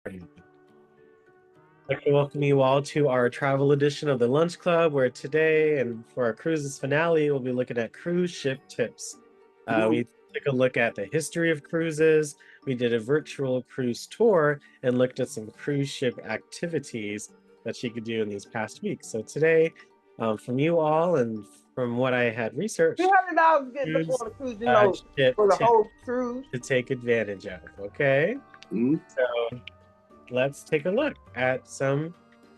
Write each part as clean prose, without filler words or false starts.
I'd like to welcome you all to our travel edition of the Lunch Club, where today and for our cruises finale, we'll be looking at cruise ship tips. We took a look at the history of cruises. We did a virtual cruise tour and looked at some cruise ship activities that you could do in these past weeks. So today, from you all and from what I had researched, $300 get cruise before the cruise, ship for the tips whole cruise. to take advantage of. Okay, so let's take a look at some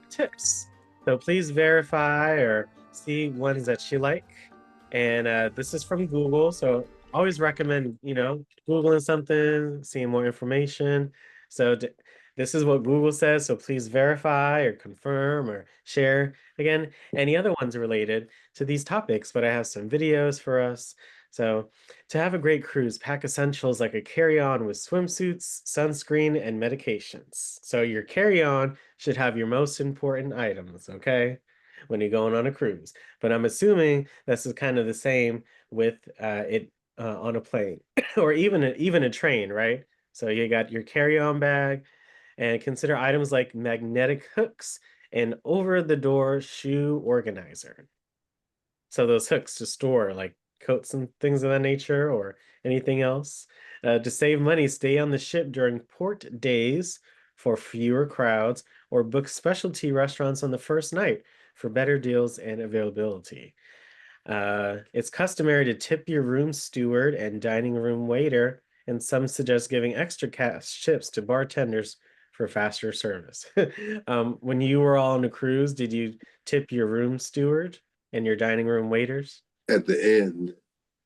tips. So please verify or see ones that you like. And this is from Google. So always recommend, Googling something, seeing more information. So this is what Google says. So please verify or confirm or share. Again, any other ones related to these topics, but I have some videos for us. So to have a great cruise, pack essentials like a carry-on with swimsuits, sunscreen, and medications. So your carry-on should have your most important items, okay, when you're going on a cruise. But I'm assuming this is kind of the same with it on a plane or even a train, right? So you got your carry-on bag, and consider items like magnetic hooks and over-the-door shoe organizer. So those hooks to store like coats and things of that nature or anything else. To save money, stay on the ship during port days for fewer crowds or book specialty restaurants on the first night for better deals and availability. It's customary to tip your room steward and dining room waiter, and some suggest giving extra cash tips to bartenders for faster service. When you were all on a cruise, did you tip your room steward and your dining room waiters? At the end.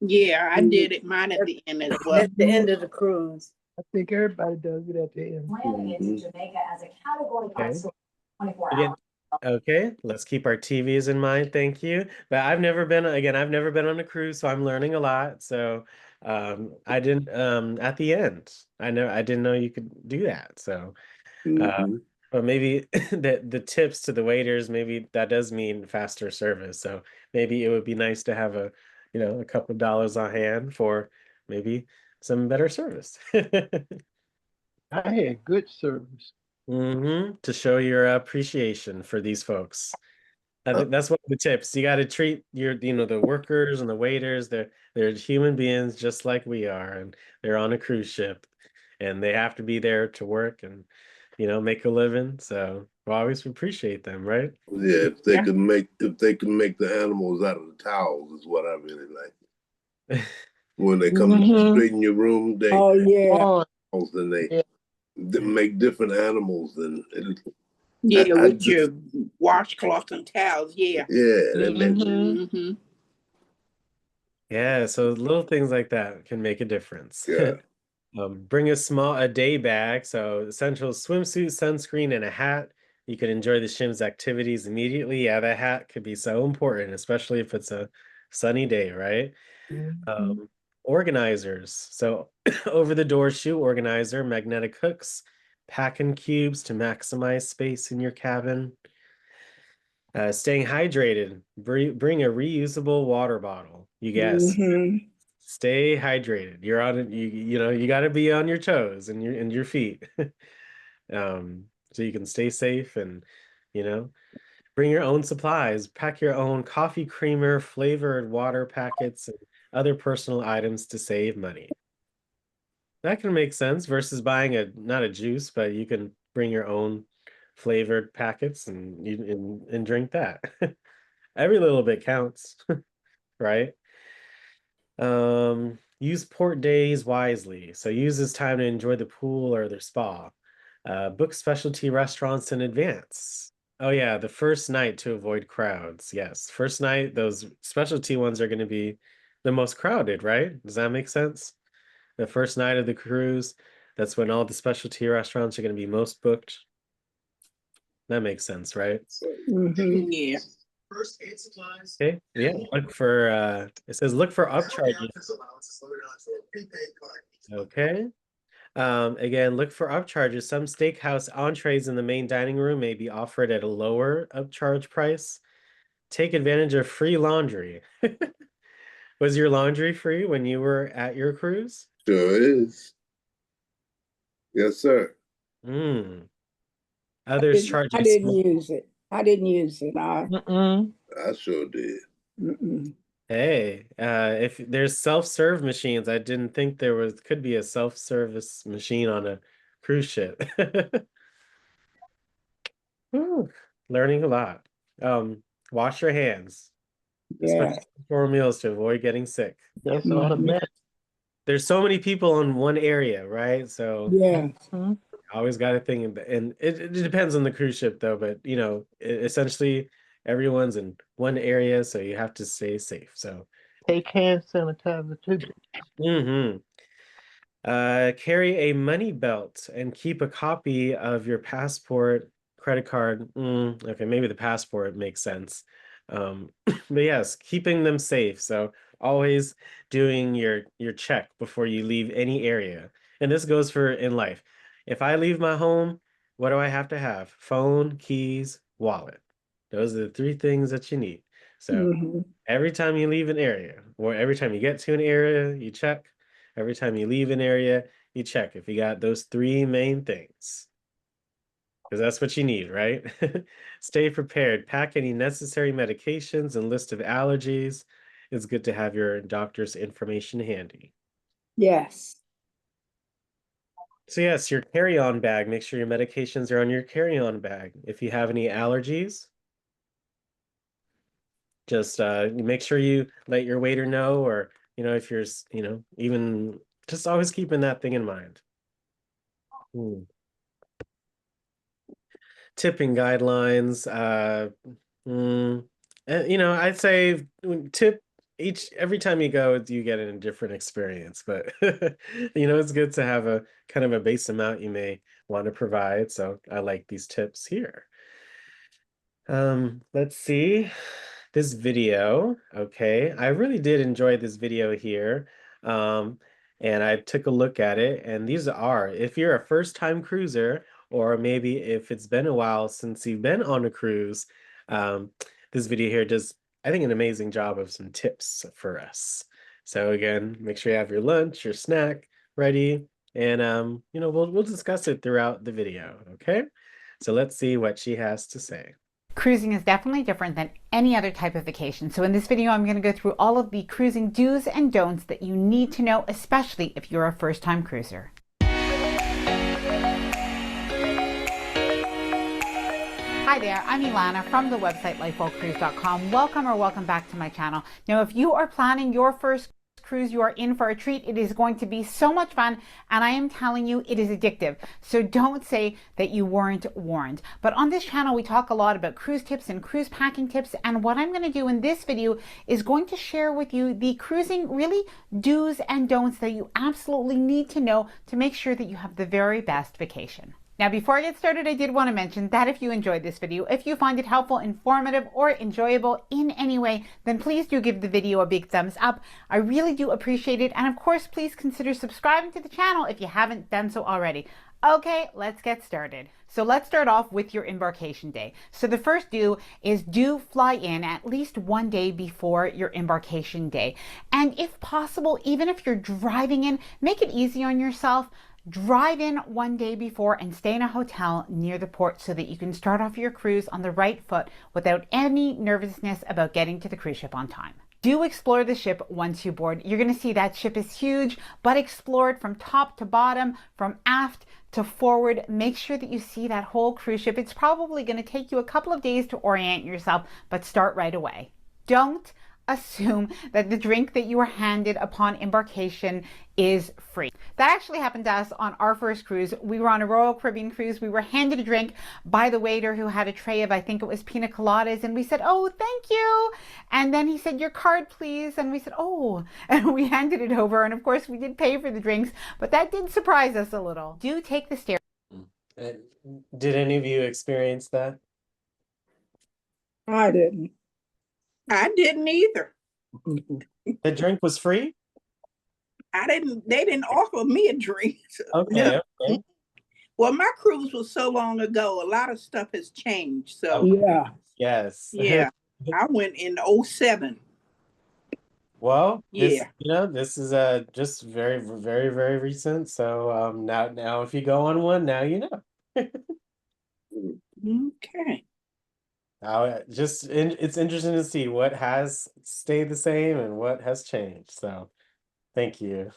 Yeah, I did it mine at the end as well. At the end of the cruise. I think everybody does it at the end. Landing into Jamaica as a category 5 store 24 Again, hours. okay, let's keep our TVs in mind. Thank you. But I've never been on a cruise, so I'm learning a lot. So I didn't at the end. I didn't know you could do that. So but maybe the tips to the waiters, maybe that does mean faster service. So maybe it would be nice to have a couple of dollars on hand for maybe some better service. I had good service. To show your appreciation for these folks. I think that's one of the tips. You got to treat the workers and the waiters. They're human beings just like we are, and they're on a cruise ship, and they have to be there to work and make a living. So we always appreciate them, right? Yeah, if they could make the animals out of the towels is what I really like. When they come to straighten your room, they then they make different animals and with your washcloth and towels, yeah. Yeah, so little things like that can make a difference. Yeah. Bring a day bag, so essentials: swimsuit, sunscreen, and a hat. You can enjoy the ship's activities immediately. Yeah, that hat could be so important, especially if it's a sunny day, right? Organizers, so over-the-door shoe organizer, magnetic hooks, packing cubes to maximize space in your cabin. Staying hydrated, bring a reusable water bottle. You guess. Stay hydrated. You're on it. You got to be on your toes and your feet, so you can stay safe and bring your own supplies. Pack your own coffee creamer, flavored water packets, and other personal items to save money. That can make sense versus buying not a juice, but you can bring your own flavored packets and drink that. Every little bit counts, right? Use port days wisely. So use this time to enjoy the pool or the spa. Book specialty restaurants in advance. Oh yeah, the first night to avoid crowds. Yes, first night, those specialty ones are going to be the most crowded, right? Does that make sense? The first night of the cruise, that's when all the specialty restaurants are going to be most booked. That makes sense, right? Yeah. First aid supplies. Okay. Yeah. It says look for upcharges. Okay. Again, look for upcharges. Some steakhouse entrees in the main dining room may be offered at a lower upcharge price. Take advantage of free laundry. Was your laundry free when you were at your cruise? Sure is. Yes, sir. Others charge I you didn't small. use it. I didn't use it. I sure did. Hey, if there's self-serve machines, I didn't think there could be a self-service machine on a cruise ship. Whew, learning a lot. Wash your hands, Yeah. especially before meals to avoid getting sick. That's automatic. There's so many people in one area, right? So Yeah. I always got to think, and it depends on the cruise ship though, but you know, essentially everyone's in one area, so you have to stay safe. So Take hand sanitizer too. carry a money belt and keep a copy of your passport, credit card. Okay, maybe the passport makes sense. But yes, keeping them safe. So always doing your check before you leave any area. And this goes for in life. If I leave my home, what do I have to have? Phone, keys, wallet. Those are the three things that you need. So every time you leave an area, or every time you get to an area, you check. Every time you leave an area, you check if you got those three main things. Because that's what you need, right? Stay prepared. Pack any necessary medications and list of allergies. It's good to have your doctor's information handy. Yes. So yes, your carry-on bag. Make sure your medications are on your carry-on bag. If you have any allergies, just make sure you let your waiter know, or if you're even just always keeping that thing in mind. Tipping guidelines. I'd say tip every time you go, you get a different experience, but it's good to have a kind of a base amount you may want to provide. So I like these tips here. Let's see this video. Okay, I really did enjoy this video here. And I took a look at it, and these are, if you're a first-time cruiser, or maybe if it's been a while since you've been on a cruise, this video here does, I think, an amazing job of some tips for us. So again, make sure you have your lunch, your snack ready, and we'll discuss it throughout the video. Okay, so let's see what she has to say. Cruising is definitely different than any other type of vacation. So in this video, I'm going to go through all of the cruising do's and don'ts that you need to know, especially if you're a first-time cruiser. Hi there, I'm Ilana from the website lifewellcruise.com. Welcome back to my channel. Now, if you are planning your first cruise, you are in for a treat. It is going to be so much fun, and I am telling you, it is addictive. So don't say that you weren't warned. But on this channel, we talk a lot about cruise tips and cruise packing tips, and what I'm going to do in this video is going to share with you the cruising really do's and don'ts that you absolutely need to know to make sure that you have the very best vacation. Now, before I get started, I did want to mention that if you enjoyed this video, if you find it helpful, informative, or enjoyable in any way, then please do give the video a big thumbs up. I really do appreciate it. And of course, please consider subscribing to the channel if you haven't done so already. Okay, let's get started. So let's start off with your embarkation day. So the first do is fly in at least one day before your embarkation day. And if possible, even if you're driving in, make it easy on yourself. Drive in one day before and stay in a hotel near the port so that you can start off your cruise on the right foot without any nervousness about getting to the cruise ship on time. Do explore the ship once you board. You're going to see that ship is huge, but explore it from top to bottom, from aft to forward. Make sure that you see that whole cruise ship. It's probably going to take you a couple of days to orient yourself, but start right away. Don't assume that the drink that you were handed upon embarkation is free. That actually happened to us on our first cruise. We were on a Royal Caribbean cruise. We were handed a drink by the waiter who had a tray of, I think it was pina coladas, and we said, "Oh, thank you." And then he said, "Your card, please." And we said, "Oh," and we handed it over. And of course, we did pay for the drinks, but that did surprise us a little. Do take the stairs. Did any of you experience that? I didn't. I didn't either. The drink was free? They didn't offer me a drink. Okay. Well, my cruise was so long ago, a lot of stuff has changed. So Yeah. Yes. Yeah. I went in 07. Well, yeah. This is just very, very, very recent. So now if you go on one, now you know. Okay. It's interesting to see what has stayed the same and what has changed. So thank you.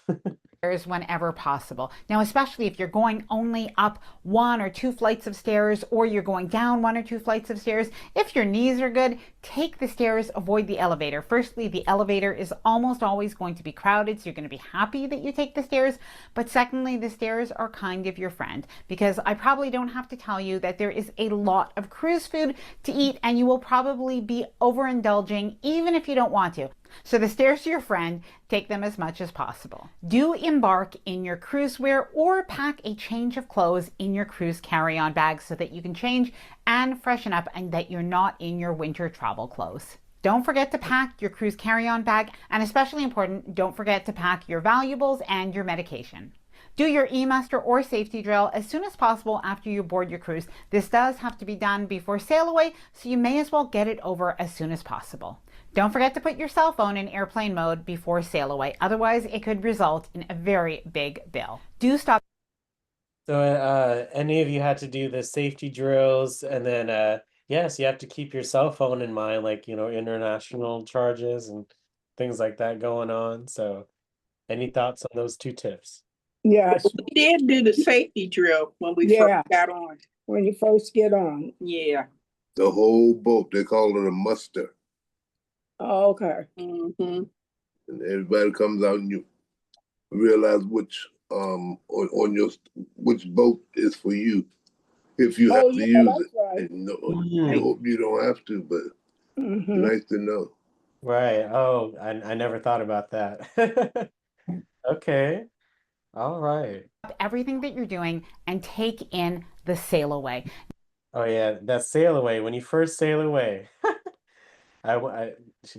Whenever possible. Now, especially if you're going only up 1 or 2 flights of stairs, or you're going down 1 or 2 flights of stairs, if your knees are good, take the stairs, avoid the elevator. Firstly, the elevator is almost always going to be crowded, so you're going to be happy that you take the stairs. But secondly, the stairs are kind of your friend, because I probably don't have to tell you that there is a lot of cruise food to eat, and you will probably be overindulging even if you don't want to. So the stairs are your friend, take them as much as possible. Do embark in your cruise wear or pack a change of clothes in your cruise carry-on bag so that you can change and freshen up and that you're not in your winter travel clothes. Don't forget to pack your cruise carry-on bag, and especially important, don't forget to pack your valuables and your medication. Do your e-muster or safety drill as soon as possible after you board your cruise. This does have to be done before sail away, so you may as well get it over as soon as possible. Don't forget to put your cell phone in airplane mode before sail away. Otherwise, it could result in a very big bill. Do stop. So any of you had to do the safety drills, and then yes, you have to keep your cell phone in mind, like, international charges and things like that going on. So any thoughts on those 2 tips? Yes. We did do the safety drill when we first got on. When you first get on. Yeah. The whole boat, they call it a muster. Oh, okay. Mm-hmm. And everybody comes out and you realize which which boat is for you, if you have to use it. Right. And you hope you don't have to, but nice to know. Right. Oh, I never thought about that. Okay. All right. Everything that you're doing and take in the sail away. Oh yeah, that sail away. When you first sail away. I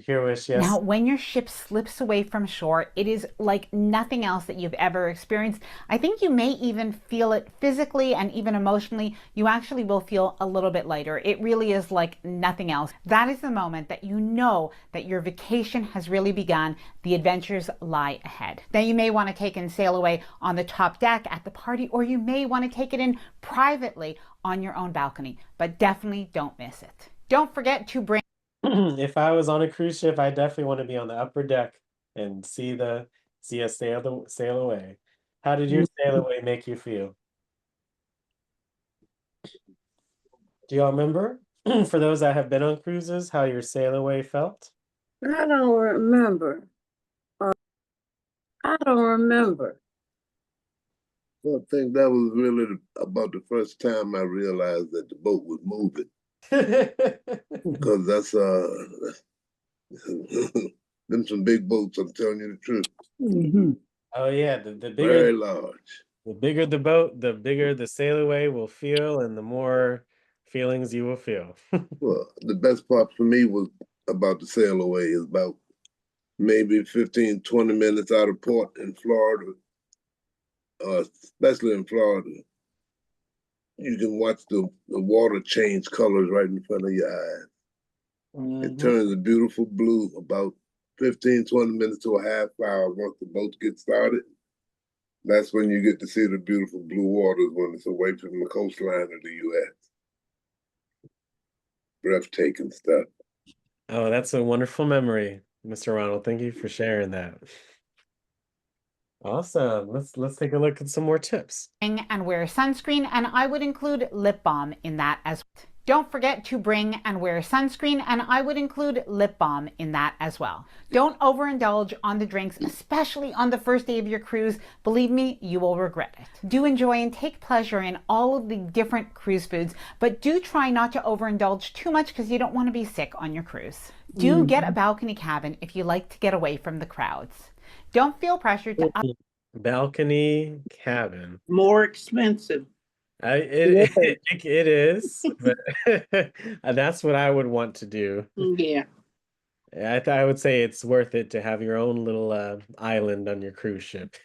hear what she has. Now, when your ship slips away from shore, it is like nothing else that you've ever experienced. I think you may even feel it physically and even emotionally. You actually will feel a little bit lighter. It really is like nothing else. That is the moment that you know that your vacation has really begun. The adventures lie ahead. Now, you may want to take in sail away on the top deck at the party, or you may want to take it in privately on your own balcony, but definitely don't miss it. Don't forget to bring. If I was on a cruise ship, I definitely want to be on the upper deck and see us sail away. How did your sail away make you feel? Do y'all remember, for those that have been on cruises, how your sail away felt? I don't remember. I don't remember. Well, I think that was really about the first time I realized that the boat was moving. Because that's them some big boats, I'm telling you the truth. Oh yeah, the bigger, very large. The bigger the boat, the bigger the sail away will feel, and the more feelings you will feel. Well, the best part for me was about the sail away is about maybe 15, 20 minutes out of port in Florida, especially in Florida. You can watch the water change colors right in front of your eyes. It turns a beautiful blue about 15, 20 minutes to a half hour once the boats get started. That's when you get to see the beautiful blue waters when it's away from the coastline of the U.S. Breathtaking stuff. Oh, that's a wonderful memory, Mr. Ronald. Thank you for sharing that. Awesome. Let's take a look at some more tips. And wear sunscreen, and I would include lip balm in that as well. Don't forget to bring and wear sunscreen, and I would include lip balm in that as well. Don't overindulge on the drinks, especially on the first day of your cruise. Believe me, you will regret it. Do enjoy and take pleasure in all of the different cruise foods, but do try not to overindulge too much because you don't want to be sick on your cruise. Do get a balcony cabin if you like to get away from the crowds. Don't feel pressured to balcony cabin. More expensive. It is, but that's what I would want to do. Yeah. I would say it's worth it to have your own little island on your cruise ship.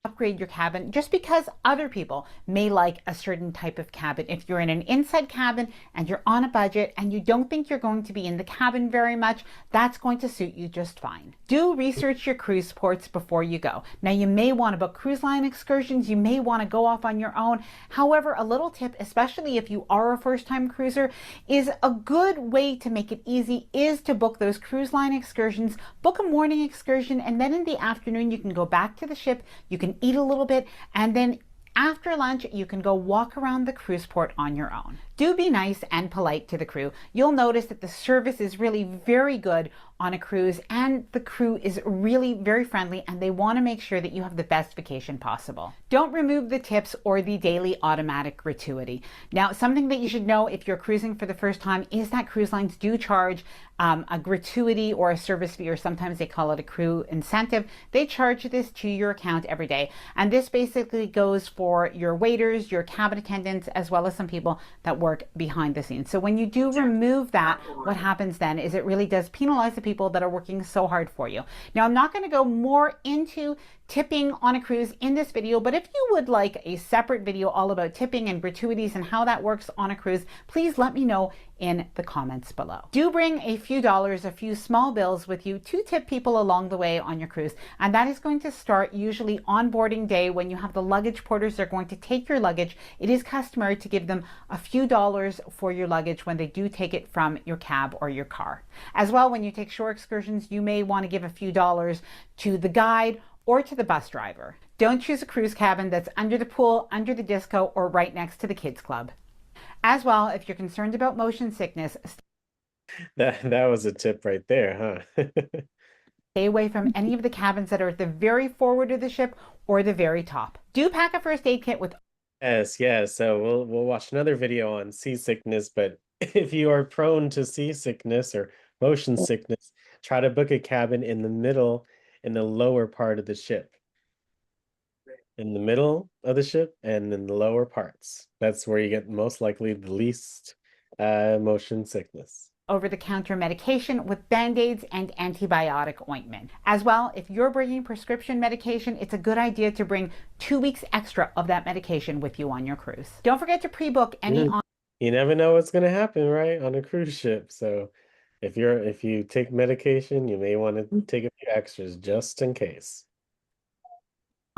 upgrade your cabin just because other people may like a certain type of cabin. If you're in an inside cabin and you're on a budget and you don't think you're going to be in the cabin very much, that's going to suit you just fine. Do research your cruise ports before you go. Now, you may want to book cruise line excursions, you may want to go off on your own. However, a little tip, especially if you are a first-time cruiser, is a good way to make it easy is to book those cruise line excursions, book a morning excursion, and then in the afternoon you can go back to the ship, you can eat a little bit, and then after lunch, you can go walk around the cruise port on your own. Do be nice and polite to the crew. You'll notice that the service is really very good on a cruise, and the crew is really very friendly, and they want to make sure that you have the best vacation possible. Don't remove the tips or the daily automatic gratuity. Now, something that you should know if you're cruising for the first time is that cruise lines do charge a gratuity or a service fee, or sometimes they call it a crew incentive. They charge this to your account every day, and this basically goes for your waiters, your cabin attendants, as well as some people that work behind the scenes. So when you do remove that, what happens then is it really does penalize the people that are working so hard for you. Now, I'm not going to go more into tipping on a cruise in this video, but if you would like a separate video all about tipping and gratuities and how that works on a cruise, please let me know in the comments below. Do bring a few dollars, a few small bills with you to tip people along the way on your cruise, and that is going to start usually on boarding day when you have the luggage porters. They're going to take your luggage. It is customary to give them a few dollars for your luggage when they do take it from your cab or your car. As well, when you take shore excursions, you may want to give a few dollars to the guide or to the bus driver. Don't choose a cruise cabin that's under the pool, under the disco, or right next to the kids club. As well, if you're concerned about motion sickness, That was a tip right there, huh? stay away from any of the cabins that are at the very forward of the ship or the very top. Do pack a first aid kit with Yes. So we'll watch another video on seasickness, but if you are prone to seasickness or motion sickness, try to book a cabin in the middle, in the lower part of the ship. In the middle of the ship and in the lower parts. That's where you get most likely the least motion sickness. over-the-counter medication with Band-Aids and antibiotic ointment. As well, if you're bringing prescription medication, it's a good idea to bring 2 weeks extra of that medication with you on your cruise. Don't forget to pre-book any You never know what's going to happen, right, on a cruise ship. So if you take medication, you may want to take a few extras just in case.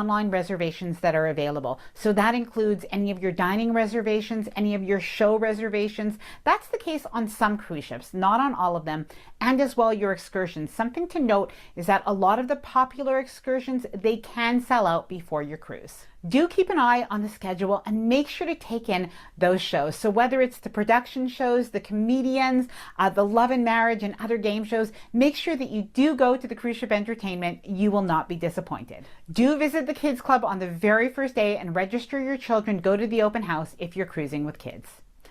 online reservations that are available. So that includes any of your dining reservations, any of your show reservations. That's the case on some cruise ships, not on all of them, and as well your excursions. Something to note is that a lot of the popular excursions, they can sell out before your cruise. Do keep an eye on the schedule and make sure to take in those shows. So whether it's the production shows, the comedians, the Love and Marriage and other game shows, make sure that you do go to the cruise ship entertainment. You will not be disappointed. Do visit the kids club on the very first day and register your children. Go to the open house if you're cruising with kids.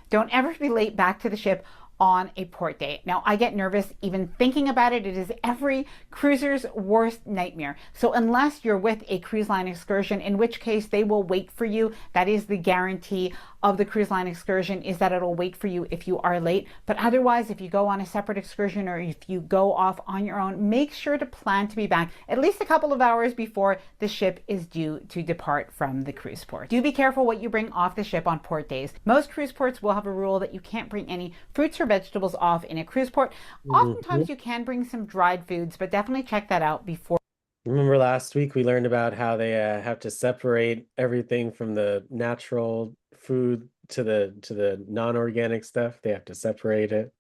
Don't ever be late back to the ship on a port day. Now, I get nervous even thinking about it. It is every cruiser's worst nightmare. So unless you're with a cruise line excursion, in which case they will wait for you. That is the guarantee of the cruise line excursion, is that it'll wait for you if you are late. But otherwise, if you go on a separate excursion or if you go off on your own, make sure to plan to be back at least a couple of hours before the ship is due to depart from the cruise port. Do be careful what you bring off the ship on port days. Most cruise ports will have a rule that you can't bring any fruits or vegetables off in a cruise port. Oftentimes you can bring some dried foods, but definitely check that out before. Remember last week we learned about how they have to separate everything from the natural food to the non-organic stuff. They have to separate it.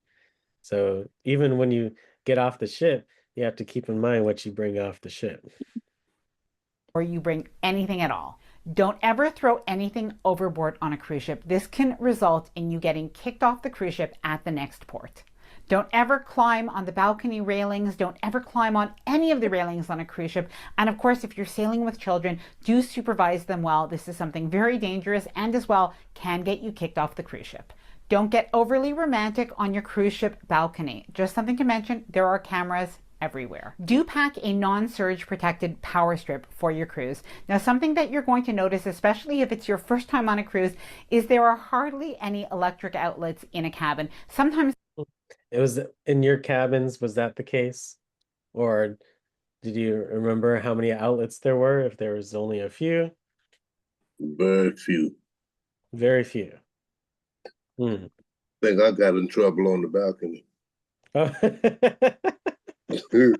So even when you get off the ship, you have to keep in mind what you bring off the ship. Or you bring anything at all. Don't ever throw anything overboard on a cruise ship. This can result in you getting kicked off the cruise ship at the next port. Don't ever climb on the balcony railings. Don't ever climb on any of the railings on a cruise ship. And of course, if you're sailing with children, do supervise them well. This is something very dangerous and as well can get you kicked off the cruise ship. Don't get overly romantic on your cruise ship balcony. Just something to mention, there are cameras everywhere. Do pack a non-surge protected power strip for your cruise. Now, something that you're going to notice, especially if it's your first time on a cruise, is there are hardly any electric outlets in a cabin. Sometimes it was in your cabins, was that the case? Or Did you remember how many outlets there were? If there was only a few? Very few. Very few. Hmm. I think I got in trouble on the balcony. Oh.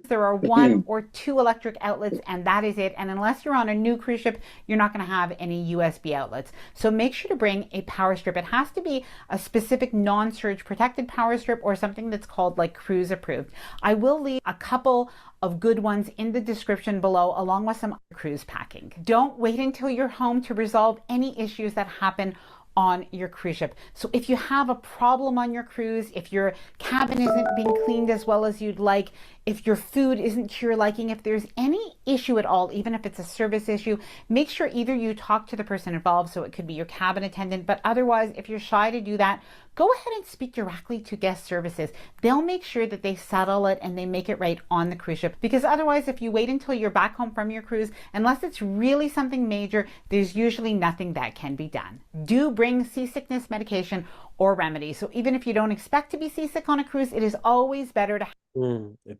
There are 1 or 2 electric outlets, and that is it. And unless you're on a new cruise ship, you're not going to have any USB outlets. So make sure to bring a power strip. It has to be a specific non-surge protected power strip or something that's called like cruise approved. I will leave a couple of good ones in the description below, along with some cruise packing. Don't wait until you're home to resolve any issues that happen on your cruise ship. So if you have a problem on your cruise, if your cabin isn't being cleaned as well as you'd like, if your food isn't to your liking, if there's any issue at all, even if it's a service issue, make sure either you talk to the person involved, so it could be your cabin attendant, but otherwise, if you're shy to do that, go ahead and speak directly to guest services. They'll make sure that they settle it and they make it right on the cruise ship, because otherwise, if you wait until you're back home from your cruise, unless it's really something major, there's usually nothing that can be done. Do bring seasickness medication or remedies. So even if you don't expect to be seasick on a cruise, it is always better to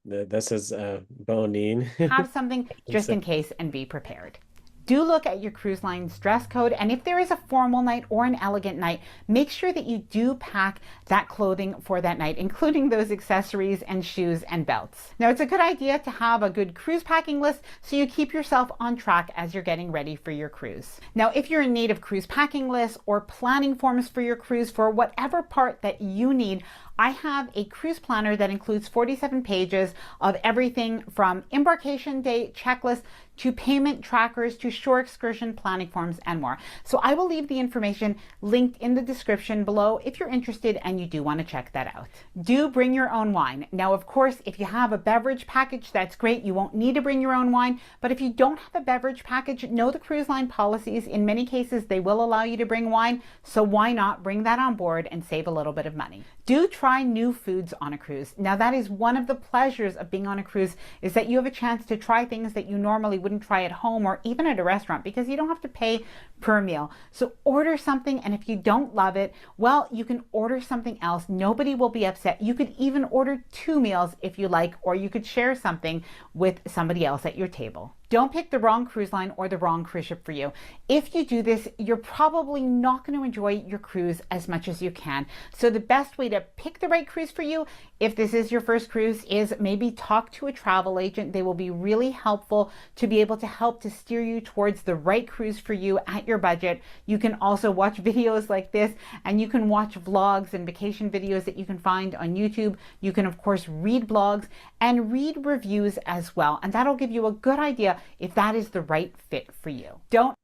This is Bonine. have something just in case and be prepared. Do look at your cruise line's dress code, and if there is a formal night or an elegant night, make sure that you do pack that clothing for that night, including those accessories and shoes and belts. Now, it's a good idea to have a good cruise packing list so you keep yourself on track as you're getting ready for your cruise. Now, if you're in need of cruise packing lists or planning forms for your cruise for whatever part that you need, I have a cruise planner that includes 47 pages of everything from embarkation day checklist to payment trackers to shore excursion planning forms and more. So I will leave the information linked in the description below if you're interested and you do want to check that out. Do bring your own wine. Now, of course, if you have a beverage package, that's great. You won't need to bring your own wine. But if you don't have a beverage package, know the cruise line policies. In many cases, they will allow you to bring wine. So why not bring that on board and save a little bit of money? Do try new foods on a cruise. Now, that is one of the pleasures of being on a cruise, is that you have a chance to try things that you normally wouldn't try at home or even at a restaurant, because you don't have to pay per meal. So order something, and if you don't love it, well, you can order something else. Nobody will be upset. You could even order 2 meals if you like, or you could share something with somebody else at your table. Don't pick the wrong cruise line or the wrong cruise ship for you. If you do this, you're probably not going to enjoy your cruise as much as you can. So the best way to pick the right cruise for you, if this is your first cruise, is maybe talk to a travel agent. They will be really helpful to be able to help to steer you towards the right cruise for you at your budget. You can also watch videos like this, and you can watch vlogs and vacation videos that you can find on YouTube. You can, of course, read blogs and read reviews as well. And that'll give you a good idea if that is the right fit for you. Don't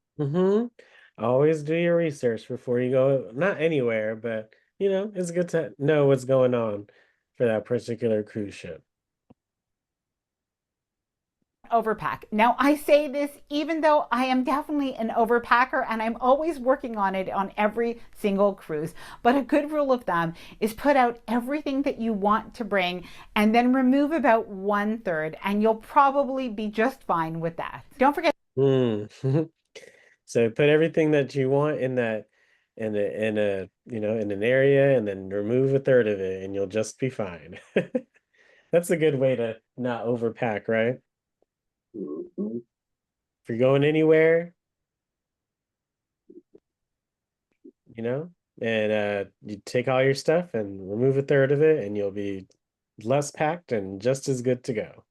Always do your research before you go, not anywhere, but you know, it's good to know what's going on for that particular cruise ship. overpack. Now, I say this even though I am definitely an overpacker and I'm always working on it on every single cruise. But a good rule of thumb is put out everything that you want to bring and then remove about 1/3, and you'll probably be just fine with that. Don't forget. So put everything that you want in that in a in an area, and then remove 1/3 of it, and you'll just be fine. That's a good way to not overpack, right? Mhm. If you're going anywhere, and you take all your stuff and remove 1/3 of it, and you'll be less packed and just as good to go.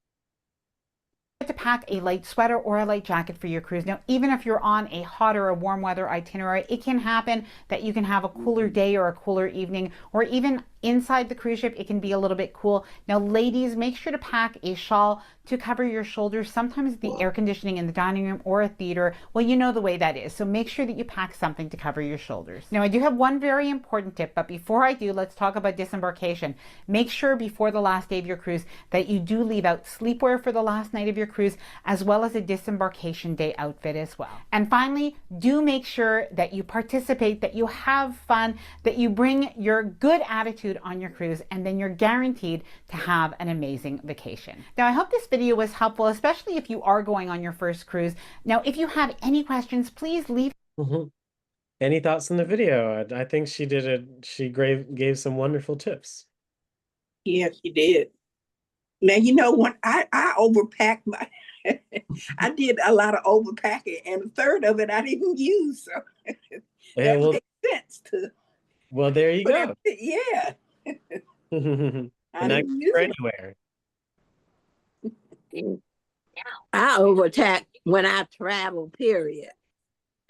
To pack a light sweater or a light jacket for your cruise. Now, even if you're on a hot or a warm weather itinerary, it can happen that you can have a cooler day or a cooler evening, or even inside the cruise ship, it can be a little bit cool. Now, ladies, make sure to pack a shawl to cover your shoulders. Sometimes the air conditioning in the dining room or a theater, well, you know the way that is. So make sure that you pack something to cover your shoulders. Now, I do have one very important tip, but before I do, let's talk about disembarkation. Make sure before the last day of your cruise that you do leave out sleepwear for the last night of your cruise, as well as a disembarkation day outfit as well. And finally, do make sure that you participate, that you have fun, that you bring your good attitude on your cruise, and then you're guaranteed to have an amazing vacation. Now, I hope this video was helpful, especially if you are going on your first cruise. Now, if you have any questions, please leave. Any thoughts on the video? I think she did it. She gave some wonderful tips. Yes, she did. Now, you know, when I overpacked my, I did a lot of overpacking, and a third of it I didn't use. So that makes sense to. Well, there you go. Yeah. And not for anywhere. I overpack when I travel, period.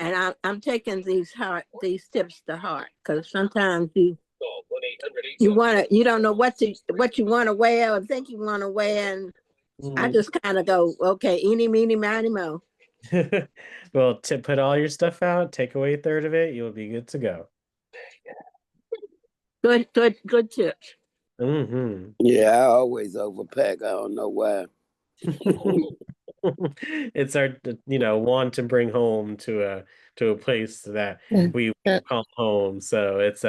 And I'm taking these tips to heart, because sometimes you don't know what you want to wear or think you want to wear, and I just kind of go, okay, eeny, meeny, miny, mo. Well, to put all your stuff out, take away a third of it, you'll be good to go. Good tips. Yeah, I always overpack. I don't know why. It's our, want to bring home to a place that we call home. So it's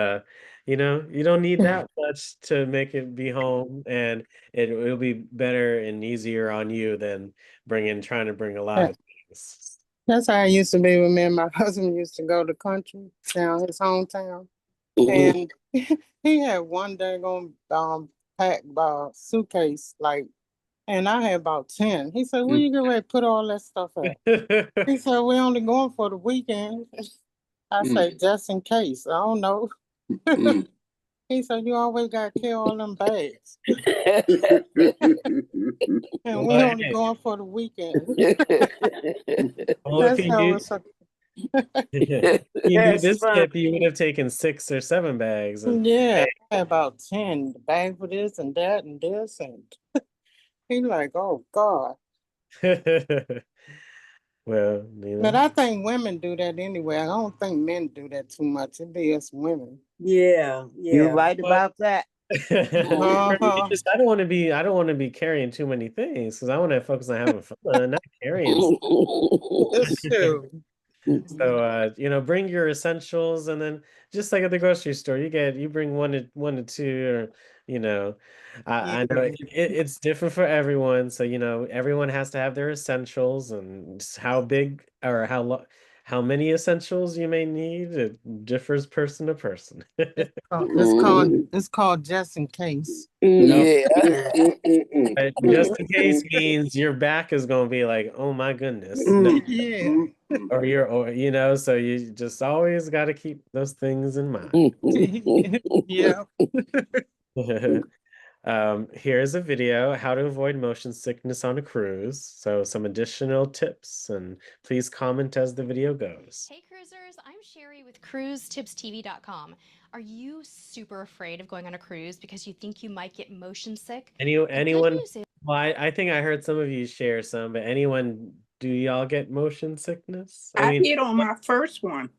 you don't need that much to make it be home, and it'll be better and easier on you than trying to bring a lot of things. That's how I used to be when me and my husband used to go to country down his hometown. And he had one daggone packed suitcase, and I had about 10. He said, where you get ready to put all that stuff at? He said, we're only going for the weekend. I said, just in case. I don't know. He said, you always got to carry all them bags. And we're only going for the weekend. Well, if you knew this tip, you would have taken 6 or 7 bags. Yeah, I had about 10. The bag for this and that and this. And he's like, oh, God. Well, but I think women do that anyway. I don't think men do that too much. It be us women. Yeah. You're right about that. I don't want to be carrying too many things, because I want to focus on having fun, not carrying. That's true. So bring your essentials, and then just like at the grocery store, you bring one to two, or I know it's different for everyone. So everyone has to have their essentials, and how big or how many essentials you may need, it differs person to person. It's called just in case. Yeah. Just in case means your back is gonna be like, oh my goodness. No. Yeah. Or so you just always got to keep those things in mind. Yeah. Here's a video, how to avoid motion sickness on a cruise. So some additional tips, and please comment as the video goes. Hey cruisers, I'm Sherry with CruiseTipsTV.com. Are you super afraid of going on a cruise because you think you might get motion sick? Anyone? Well, I think I heard some of you share some, but do y'all get motion sickness? I did on my first one.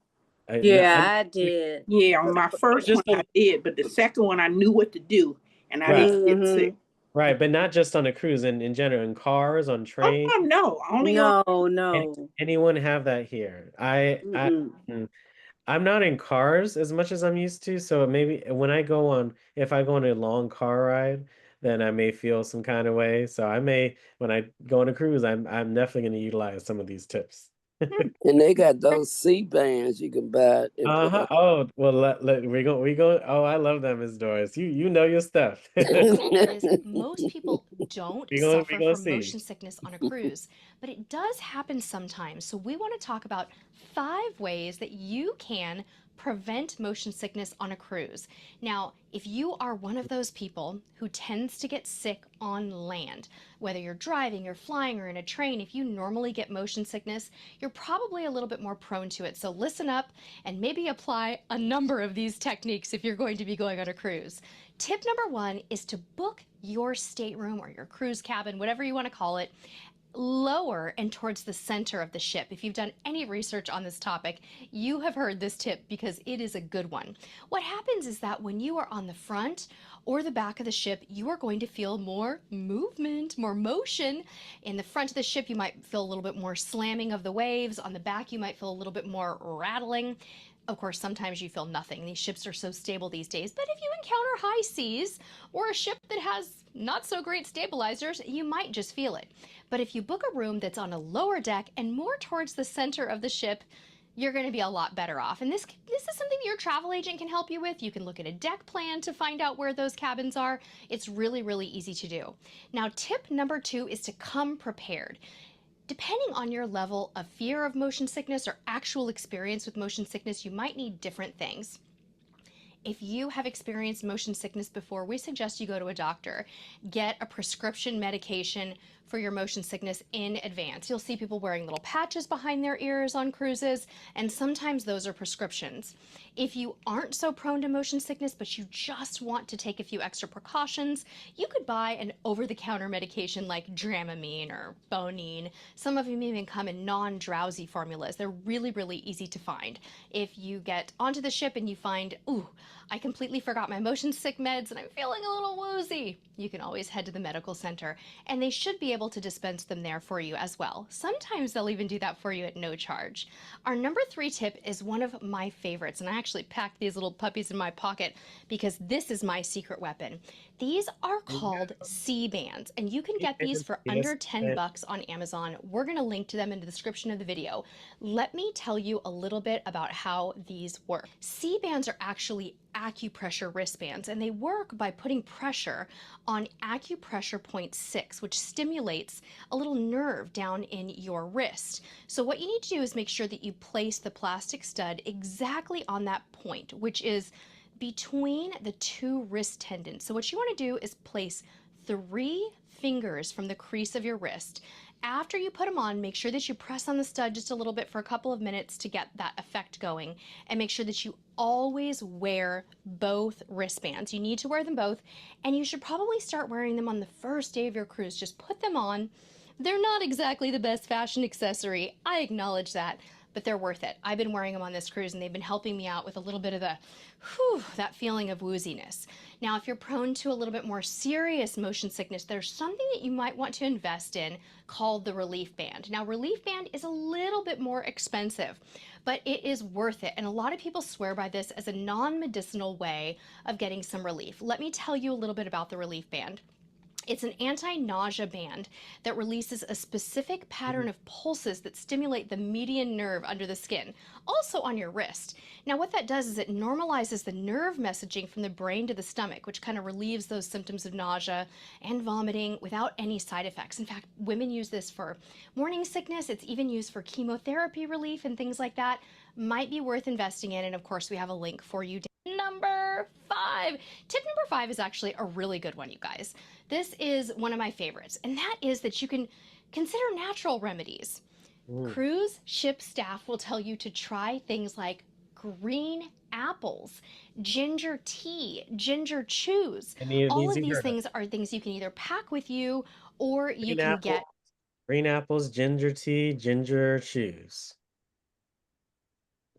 I did. Yeah, on my first one I did, but the second one I knew what to do, and I didn't get sick. Right, but not just on a cruise, in general, in cars, on trains. Oh, no, only no. Anyone have that here? I'm not in cars as much as I'm used to, so maybe if I go on a long car ride, then I may feel some kind of way. So when I go on a cruise, I'm definitely going to utilize some of these tips. And they got those C-bands you can buy. Oh, well, we go. Oh, I love them, Ms. Doris. You know your stuff. Most people don't suffer from motion sickness on a cruise, but it does happen sometimes. So we want to talk about 5 ways that you can prevent motion sickness on a cruise. Now, if you are one of those people who tends to get sick on land, whether you're driving or flying or in a train, if you normally get motion sickness, you're probably a little bit more prone to it. So listen up and maybe apply a number of these techniques if you're going to be going on a cruise. Tip number 1 is to book your stateroom or your cruise cabin, whatever you want to call it, lower and towards the center of the ship. If you've done any research on this topic, you have heard this tip because it is a good one. What happens is that when you are on the front or the back of the ship, you are going to feel more movement, more motion. In the front of the ship, you might feel a little bit more slamming of the waves. On the back, you might feel a little bit more rattling. Of course, sometimes you feel nothing. These ships are so stable these days. But if you encounter high seas or a ship that has not so great stabilizers, you might just feel it. But if you book a room that's on a lower deck and more towards the center of the ship, you're going to be a lot better off. And this is something that your travel agent can help you with. You can look at a deck plan to find out where those cabins are. It's really, really easy to do. Now, tip number 2 is to come prepared. Depending on your level of fear of motion sickness or actual experience with motion sickness, you might need different things. If you have experienced motion sickness before, we suggest you go to a doctor, get a prescription medication for your motion sickness in advance. You'll see people wearing little patches behind their ears on cruises, and sometimes those are prescriptions. If you aren't so prone to motion sickness, but you just want to take a few extra precautions, you could buy an over-the-counter medication like Dramamine or Bonine. Some of them even come in non-drowsy formulas. They're really, really easy to find. If you get onto the ship and you find, ooh, I completely forgot my motion sick meds and I'm feeling a little woozy, you can always head to the medical center, and they should be able to dispense them there for you as well. Sometimes they'll even do that for you at no charge. Our number 3 tip is one of my favorites, and I actually packed these little puppies in my pocket because this is my secret weapon. These are called C-bands, and you can get these for under $10 on Amazon. We're going to link to them in the description of the video. Let me tell you a little bit about how these work. C-bands are actually acupressure wristbands, and they work by putting pressure on acupressure point 6, which stimulates a little nerve down in your wrist. So what you need to do is make sure that you place the plastic stud exactly on that point, which is between the 2 wrist tendons. So what you want to do is place 3 fingers from the crease of your wrist. After you put them on, make sure that you press on the stud just a little bit for a couple of minutes to get that effect going, and make sure that you always wear both wristbands. You need to wear them both, and you should probably start wearing them on the first day of your cruise. Just put them on. They're not exactly the best fashion accessory, I acknowledge that, but they're worth it. I've been wearing them on this cruise and they've been helping me out with a little bit of that feeling of wooziness. Now, if you're prone to a little bit more serious motion sickness, there's something that you might want to invest in called the Relief Band. Now, Relief Band is a little bit more expensive, but it is worth it. And a lot of people swear by this as a non-medicinal way of getting some relief. Let me tell you a little bit about the Relief Band. It's an anti-nausea band that releases a specific pattern of pulses that stimulate the median nerve under the skin, also on your wrist. Now, what that does is it normalizes the nerve messaging from the brain to the stomach, which kind of relieves those symptoms of nausea and vomiting without any side effects. In fact, women use this for morning sickness. It's even used for chemotherapy relief and things like that. Might be worth investing in, and of course, we have a link for you. Number 5. Tip number 5 is actually a really good one, you guys. This is one of my favorites, and that is that you can consider natural remedies. Cruise ship staff will tell you to try things like green apples, ginger tea, ginger chews. All of these things are things you can either pack with you or you can get. Green apples, ginger tea, ginger chews.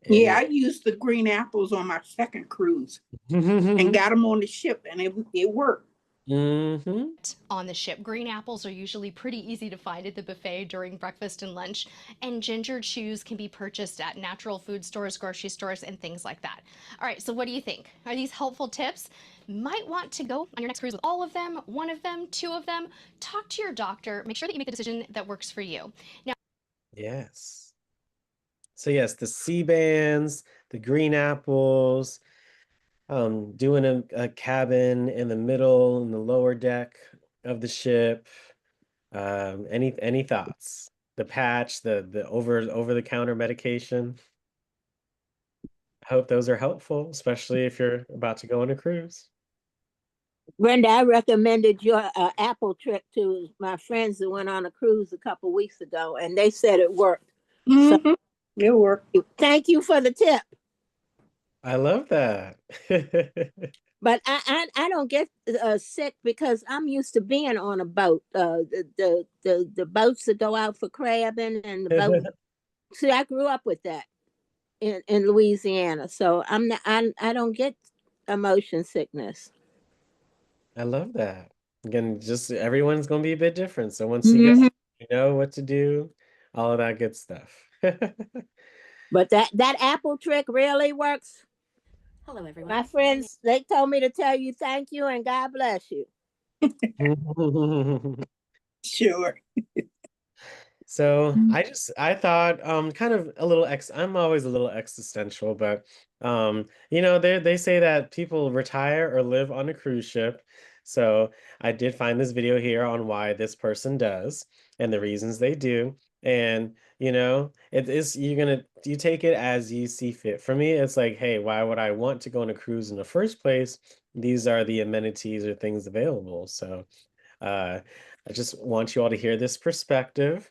Yeah, I used the green apples on my second cruise and got them on the ship, and it worked. On the ship, green apples are usually pretty easy to find at the buffet during breakfast and lunch, and ginger chews can be purchased at natural food stores, grocery stores, and things like that. All right, so what do you think? Are these helpful tips? Might want to go on your next cruise with all of them, one of them, 2 of them. Talk to your doctor. Make sure that you make the decision that works for you. Now, yes. So yes, the C-bands, the green apples, doing a cabin in the middle, in the lower deck of the ship. Any thoughts? The patch, the over-the-counter medication. I hope those are helpful, especially if you're about to go on a cruise. Brenda, I recommended your apple trick to my friends that went on a cruise a couple weeks ago, and they said it worked. So, it worked. Thank you for the tip. I love that. But I don't get sick because I'm used to being on a boat. The boats that go out for crabbing and the boat. See, I grew up with that in Louisiana, so I don't get motion sickness. I love that. Again, just everyone's gonna be a bit different. So once you get, you know what to do, all of that good stuff. But that apple trick really works. hello, everyone. My friends, they told me to tell you thank you and God bless you. Sure. So I thought kind of a little I'm always a little existential, but you know, they say that people retire or live on a cruise ship. So I did find this video here on why this person does and the reasons they do. And you know, it is you take it as you see fit. For me, it's like, hey, why would I want to go on a cruise in the first place? These are the amenities or things available. So I just want you all to hear this perspective.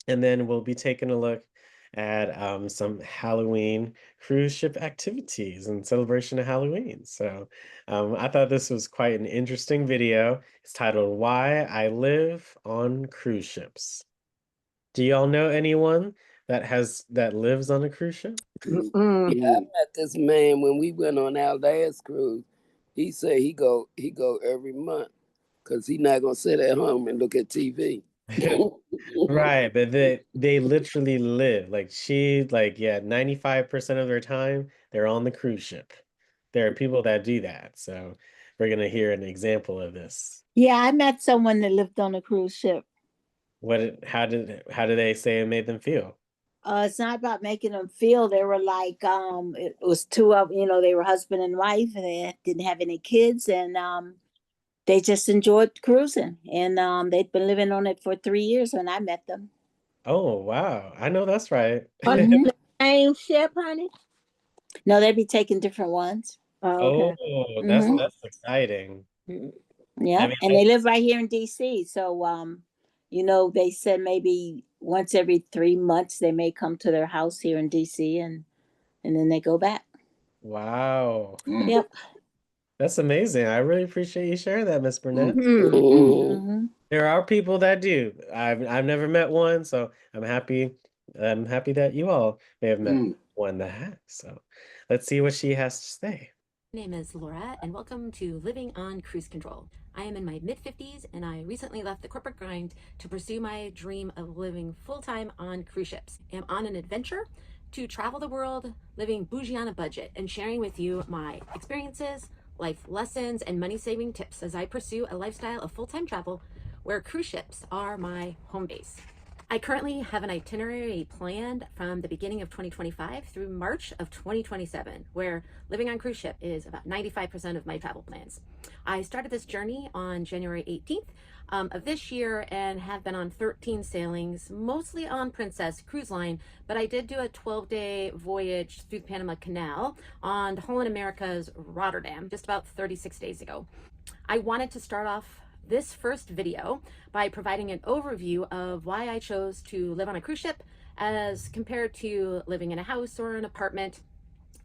And then we'll be taking a look at some Halloween cruise ship activities in celebration of Halloween. So I thought this was quite an interesting video. It's titled Why I Live on Cruise Ships. Do y'all know anyone that lives on a cruise ship? Yeah, I met this man when we went on our last cruise. He said he go every month because he's not gonna sit at home and look at TV. Right, but they literally live like 95% of their time they're on the cruise ship. There are people that do that, so we're gonna hear an example of this. Yeah, I met someone that lived on a cruise ship. How did they say it made them feel? It's not about making them feel. They were like, it was two of, you know, they were husband and wife, and they didn't have any kids, and they just enjoyed cruising, and they'd been living on it for 3 years when I met them. Oh, wow. I know that's right. On the same ship, honey? No, they'd be taking different ones. Oh, okay. Oh, that's exciting. Yeah, and they live right here in DC. So, you know, they said maybe once every 3 months they may come to their house here in DC, and then they go back. Wow. Yep. That's amazing. I really appreciate you sharing that, Miss Burnett. There are people that do. I've never met one, so I'm happy that you all may have met one that has. So let's see what she has to say. My name is Laura, and welcome to Living on Cruise Control. I am in my mid-50s, and I recently left the corporate grind to pursue my dream of living full-time on cruise ships. I'm on an adventure to travel the world, living bougie on a budget, and sharing with you my experiences, life lessons, and money-saving tips as I pursue a lifestyle of full-time travel where cruise ships are my home base. I currently have an itinerary planned from the beginning of 2025 through March of 2027, where living on cruise ship is about 95% of my travel plans. I started this journey on January 18th of this year and have been on 13 sailings, mostly on Princess Cruise Line, but I did do a 12-day voyage through the Panama Canal on Holland America's Rotterdam just about 36 days ago. I wanted to start off this first video by providing an overview of why I chose to live on a cruise ship as compared to living in a house or an apartment,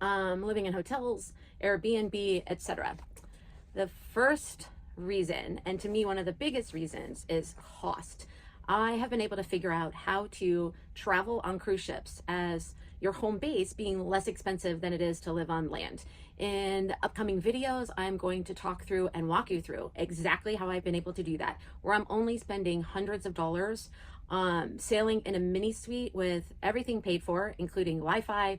living in hotels, Airbnb, etc. The first reason, and to me one of the biggest reasons, is cost. I have been able to figure out how to travel on cruise ships as your home base being less expensive than it is to live on land. In upcoming videos, I'm going to talk through and walk you through exactly how I've been able to do that, where I'm only spending hundreds of dollars sailing in a mini suite with everything paid for, including Wi-Fi,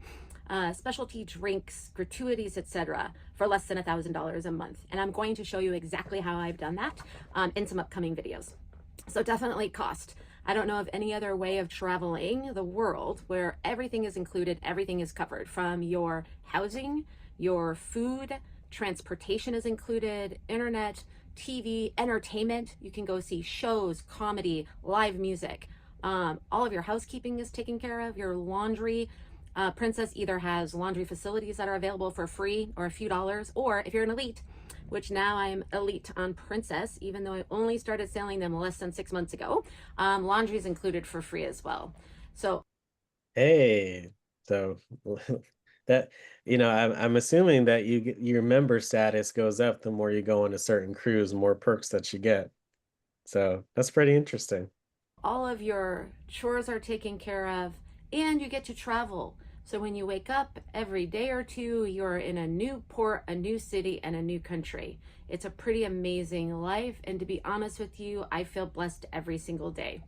specialty drinks, gratuities, etc., for less than $1,000 a month. And I'm going to show you exactly how I've done that in some upcoming videos. So definitely cost. I don't know of any other way of traveling the world where everything is included, everything is covered, from your housing, your food, transportation is included, internet, TV, entertainment. You can go see shows, comedy, live music. All of your housekeeping is taken care of, your laundry. Princess either has laundry facilities that are available for free or a few dollars, or if you're an elite, which now I'm elite on Princess, even though I only started sailing them less than 6 months ago, laundry is included for free as well. So, hey, so that, you know, I'm assuming that your member status goes up the more you go on a certain cruise, more perks that you get. So that's pretty interesting. All of your chores are taken care of, and you get to travel. So when you wake up every day or two, you're in a new port, a new city, and a new country. It's a pretty amazing life, and to be honest with you, I feel blessed every single day.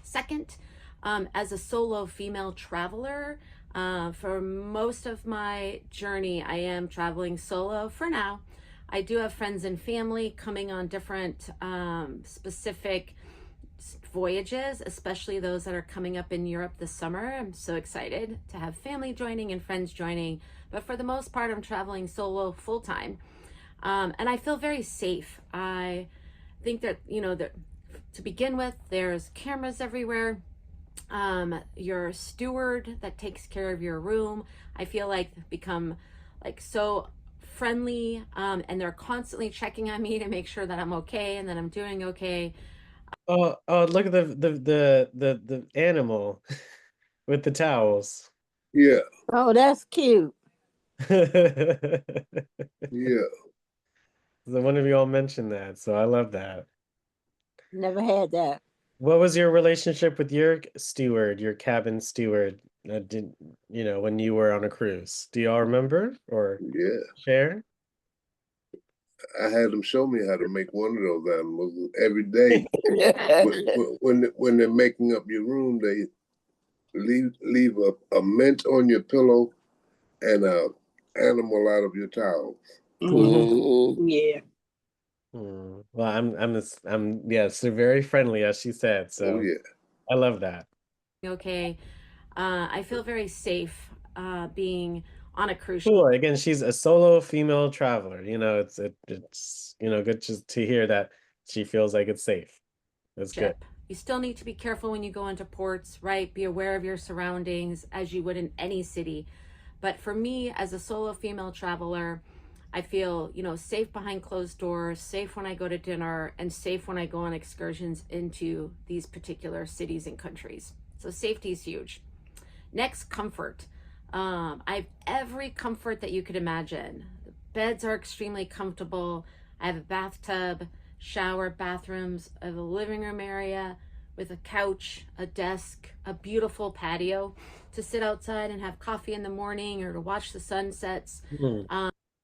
Second, as a solo female traveler, for most of my journey, I am traveling solo for now. I do have friends and family coming on different specific voyages, especially those that are coming up in Europe this summer. I'm so excited to have family joining and friends joining, but for the most part, I'm traveling solo full time. And I feel very safe. I think that, you know, that to begin with, there's cameras everywhere. Your steward that takes care of your room, I feel like become like so friendly, and they're constantly checking on me to make sure that I'm okay and that I'm doing okay. Oh, look at the animal with the towels. Yeah. Oh, that's cute. Yeah. Yeah. So one of you all mentioned that, so I love that. Never had that. What was your relationship with your steward, your cabin steward? Did you know when you were on a cruise? Do y'all remember or share? I had them show me how to make one of those animals every day. when they're making up your room, they leave a mint on your pillow and a animal out of your towels. Yeah. Well, I'm yes, they're very friendly, as she said. So I love that. Okay. I feel very safe being on a cruise ship. Cool. Again, she's a solo female traveler. You know, it's you know, good just to hear that she feels like it's safe. That's good. You still need to be careful when you go into ports, right? Be aware of your surroundings as you would in any city. But for me, as a solo female traveler, I feel, you know, safe behind closed doors, safe when I go to dinner, and safe when I go on excursions into these particular cities and countries. So safety is huge. Next, comfort. I have every comfort that you could imagine. The beds are extremely comfortable. I have a bathtub, shower, bathrooms. I have a living room area with a couch, a desk, a beautiful patio to sit outside and have coffee in the morning or to watch the sunsets.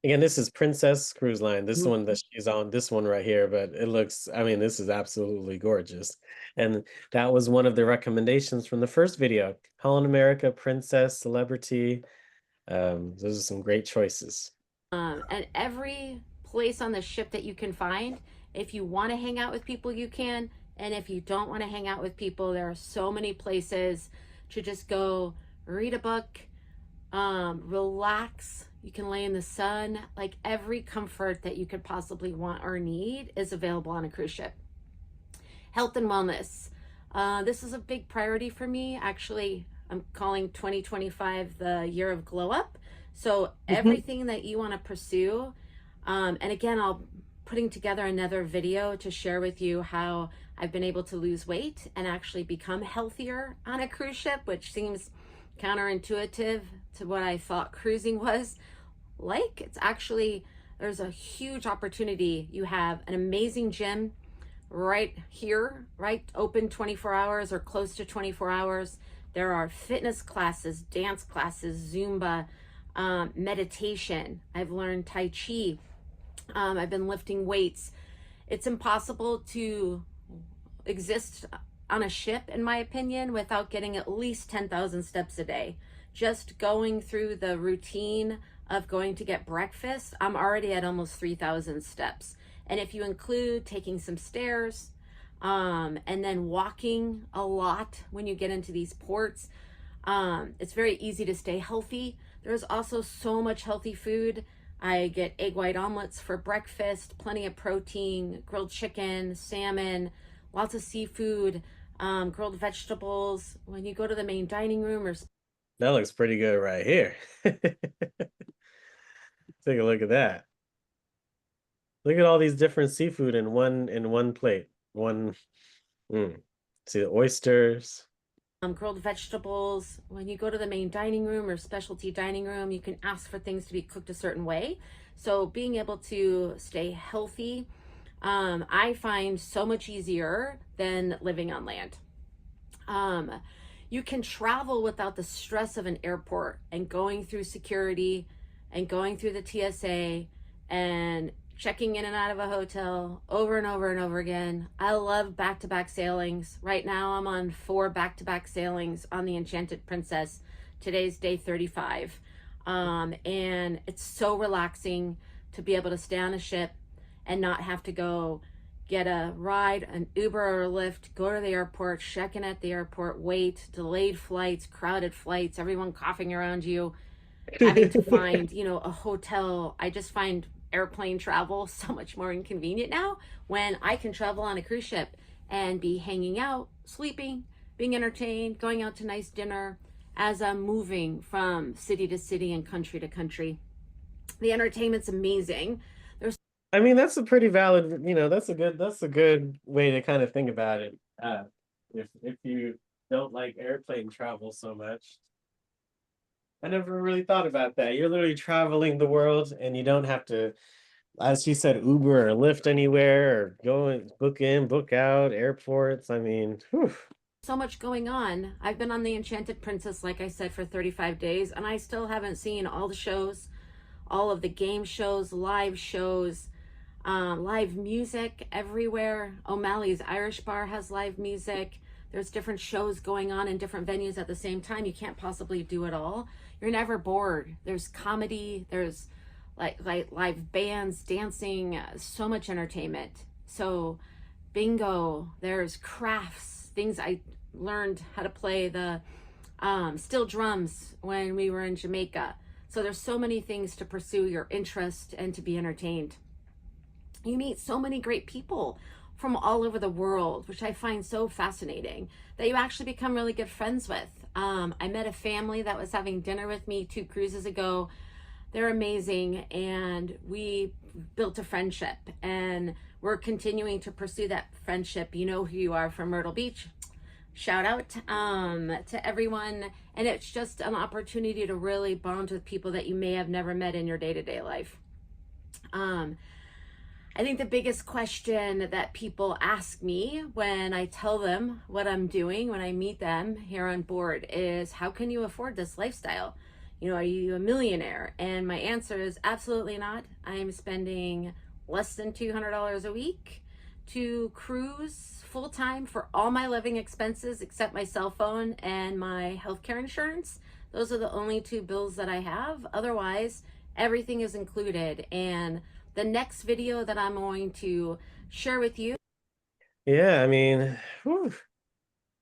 Again, this is Princess Cruise Line. This one that she's on, this one right here, but it looks, I mean, this is absolutely gorgeous. And that was one of the recommendations from the first video. Holland America, Princess, Celebrity. Those are some great choices. And every place on the ship that you can find, if you want to hang out with people, you can. And if you don't want to hang out with people, there are so many places to just go read a book, relax. You can lay in the sun. Like every comfort that you could possibly want or need is available on a cruise ship. Health and wellness. This is a big priority for me. Actually, I'm calling 2025 the year of glow up. So everything that you want to pursue, and again, I'll putting together another video to share with you how I've been able to lose weight and actually become healthier on a cruise ship, which seems counterintuitive to what I thought cruising was like. It's actually, there's a huge opportunity. You have an amazing gym right here, right? Open 24 hours or close to 24 hours. There are fitness classes, dance classes, Zumba, meditation. I've learned Tai Chi. I've been lifting weights. It's impossible to exist on a ship, in my opinion, without getting at least 10,000 steps a day. Just going through the routine of going to get breakfast, I'm already at almost 3,000 steps. And if you include taking some stairs, and then walking a lot when you get into these ports, it's very easy to stay healthy. There's also so much healthy food. I get egg white omelets for breakfast, plenty of protein, grilled chicken, salmon, lots of seafood, grilled vegetables. When you go to the main dining room, or that looks pretty good right here. Take a look at that. Look at all these different seafood in one plate. See the oysters. Grilled vegetables. When you go to the main dining room or specialty dining room, you can ask for things to be cooked a certain way. So being able to stay healthy, I find so much easier than living on land. You can travel without the stress of an airport and going through security and going through the TSA and checking in and out of a hotel over and over and over again. I love back-to-back sailings. Right now I'm on 4 back-to-back sailings on the Enchanted Princess. Today's day 35. And it's so relaxing to be able to stay on a ship and not have to go get a ride, an Uber or a Lyft, go to the airport, check in at the airport, wait, delayed flights, crowded flights, everyone coughing around you, having to find, you know, a hotel. I just find airplane travel so much more inconvenient now when I can travel on a cruise ship and be hanging out, sleeping, being entertained, going out to nice dinner as I'm moving from city to city and country to country. The entertainment's amazing. I mean, that's a pretty valid, you know, that's a good way to kind of think about it. If you don't like airplane travel so much. I never really thought about that. You're literally traveling the world and you don't have to, as you said, Uber or Lyft anywhere or go and book in, book out, airports. I mean, whew. So much going on. I've been on the Enchanted Princess, like I said, for 35 days, and I still haven't seen all the shows, all of the game shows, live music everywhere. O'Malley's Irish Bar has live music. There's different shows going on in different venues at the same time. You can't possibly do it all. You're never bored. There's comedy, there's like live bands, dancing, so much entertainment. So bingo, there's crafts, things. I learned how to play the steel drums when we were in Jamaica. So there's so many things to pursue your interest and to be entertained. You meet so many great people from all over the world, which I find so fascinating, that you actually become really good friends with. I met a family that was having dinner with me 2 cruises ago. They're amazing, and we built a friendship, and we're continuing to pursue that friendship. You know who you are from Myrtle Beach. Shout out to everyone, and it's just an opportunity to really bond with people that you may have never met in your day-to-day life. I think the biggest question that people ask me when I tell them what I'm doing, when I meet them here on board, is how can you afford this lifestyle? You know, are you a millionaire? And my answer is absolutely not. I am spending less than $200 a week to cruise full-time for all my living expenses except my cell phone and my healthcare insurance. Those are the only 2 bills that I have. Otherwise, everything is included. And the next video that I'm going to share with you. Yeah, I mean, whew.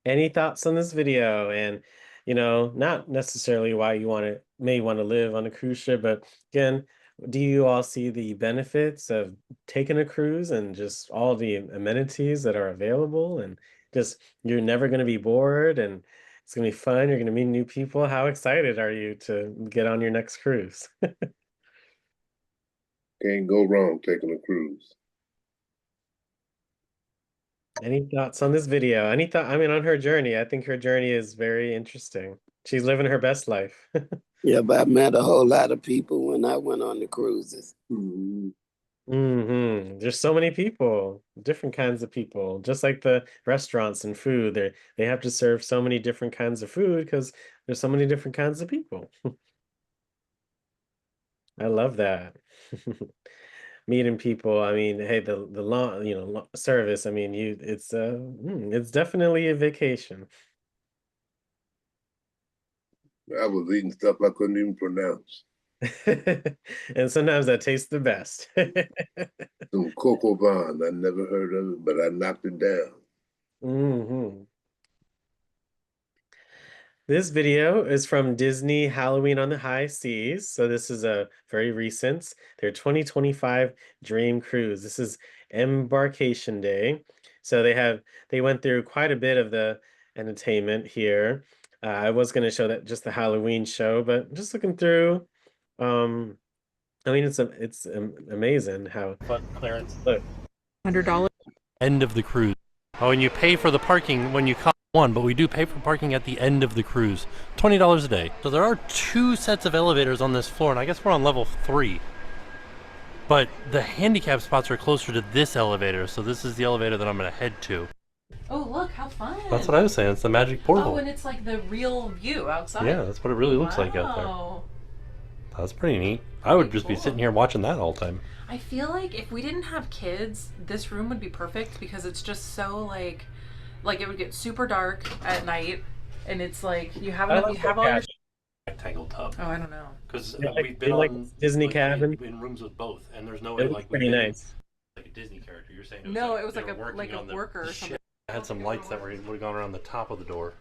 Any thoughts on this video? And, you know, not necessarily why you may want to live on a cruise ship, but again, do you all see the benefits of taking a cruise and just all the amenities that are available, and just you're never going to be bored and it's going to be fun. You're going to meet new people. How excited are you to get on your next cruise? Can't go wrong taking a cruise. Any thoughts on this video? I mean, on her journey. I think her journey is very interesting. She's living her best life. Yeah, but I met a whole lot of people when I went on the cruises. There's so many people, different kinds of people, just like the restaurants and food. They have to serve so many different kinds of food because there's so many different kinds of people. I love that. Meeting people. I mean, hey, the long, you know, service. I mean, it's definitely a vacation. I was eating stuff I couldn't even pronounce. And sometimes that tastes the best. Some coco vin. I never heard of it, but I knocked it down. This video is from Disney Halloween on the High Seas. So this is a very recent, their 2025 Dream Cruise. This is Embarkation Day. So they went through quite a bit of the entertainment here. I was going to show that just the Halloween show, but just looking through, I mean, it's amazing how fun clearance look. $100 end of the cruise. Oh, and you pay for the parking when you come on, but we do pay for parking at the end of the cruise. $20 a day. So there are 2 sets of elevators on this floor, and I guess we're on level 3. But the handicap spots are closer to this elevator, so this is the elevator that I'm going to head to. Oh, look, how fun. That's what I was saying. It's the magic portal. Oh, and it's like the real view outside. Yeah, that's what it really looks like out there. That's pretty neat. I would just be sitting here watching that all the time. I feel like if we didn't have kids, this room would be perfect because it's just so like it would get super dark at night, and it's like you have all your rectangle tub. Oh, I don't know. Because yeah, we've been like on Disney cabin in rooms with both, and there's no it way like pretty nice. like a Disney character. You're saying no, it was like a worker or something. I had some lights that would have gone around the top of the door.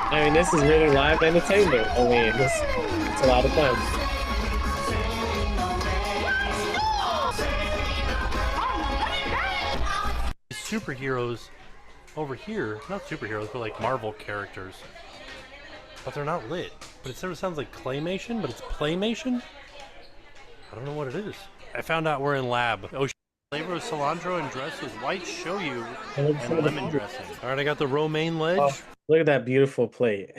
I mean, this is really live entertainment. I mean, it's a lot of fun. Superheroes over here, not superheroes, but like Marvel characters. But they're not lit. But it sort of sounds like claymation, but it's playmation? I don't know what it is. I found out we're in lab. Oh, flavor of cilantro and dressed with white shoyu and lemon dressing. All right, I got the romaine ledge. Oh, look at that beautiful plate.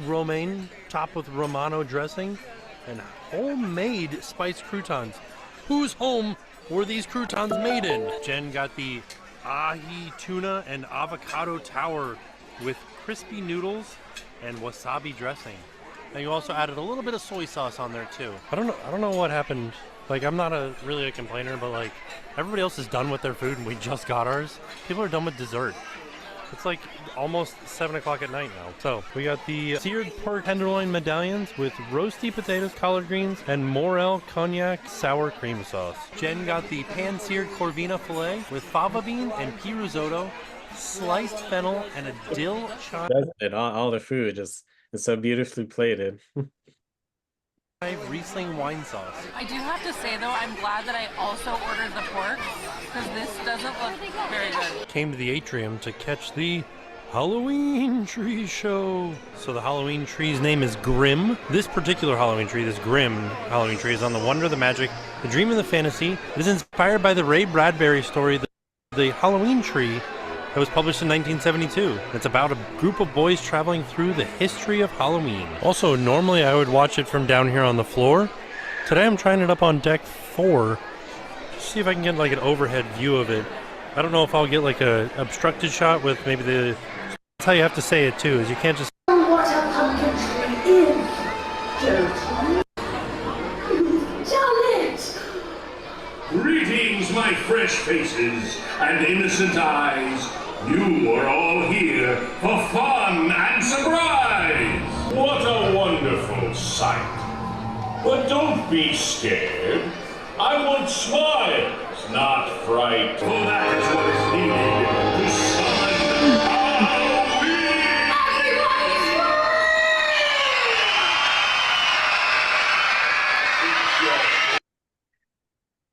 Romaine topped with Romano dressing and homemade spiced croutons. Whose home were these croutons made in? Jen got the ahi tuna and avocado tower with crispy noodles and wasabi dressing. And you also added a little bit of soy sauce on there too. I don't know what happened. Like, I'm not really a complainer, but like everybody else is done with their food and we just got ours. People are done with dessert. It's like almost 7 o'clock at night now. So we got the seared pork tenderloin medallions with roasty potatoes, collard greens, and morel cognac sour cream sauce. Jen got the pan-seared corvina filet with fava bean and pea risotto, sliced fennel, and a dill chard. All the food is so beautifully plated. Riesling wine sauce. I do have to say though, I'm glad that I also ordered the pork because this doesn't look very good. Came to the atrium to catch the Halloween tree show. So the Halloween tree's name is Grimm. This particular Halloween tree, this Grimm Halloween tree, is on the wonder, the magic, the dream, and the fantasy. It is inspired by the Ray Bradbury story, The Halloween Tree, that was published in 1972. It's about a group of boys traveling through the history of Halloween. Also, normally I would watch it from down here on the floor. Today I'm trying it up on deck 4. Just see if I can get like an overhead view of it. I don't know if I'll get like a obstructed shot with maybe the... That's how you have to say it too, is you can't just... What a pumpkin tree is, don't you? Janet! Greetings, my fresh faces and innocent eyes. You are all here for fun and surprise. What a wonderful sight. But don't be scared. I want smiles, not fright. For that is what is needed to summon Halloween.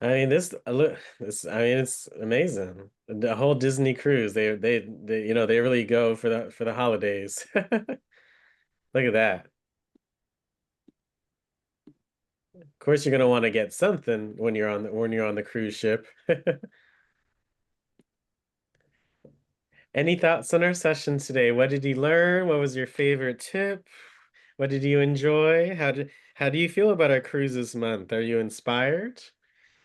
I mean, I mean, it's amazing. The whole Disney cruise, they they really go for the holidays. Look at that. Of course, you're gonna want to get something when you're on the cruise ship. Any thoughts on our session today? What did you learn? What was your favorite tip? What did you enjoy? How do you feel about our cruise this month? Are you inspired?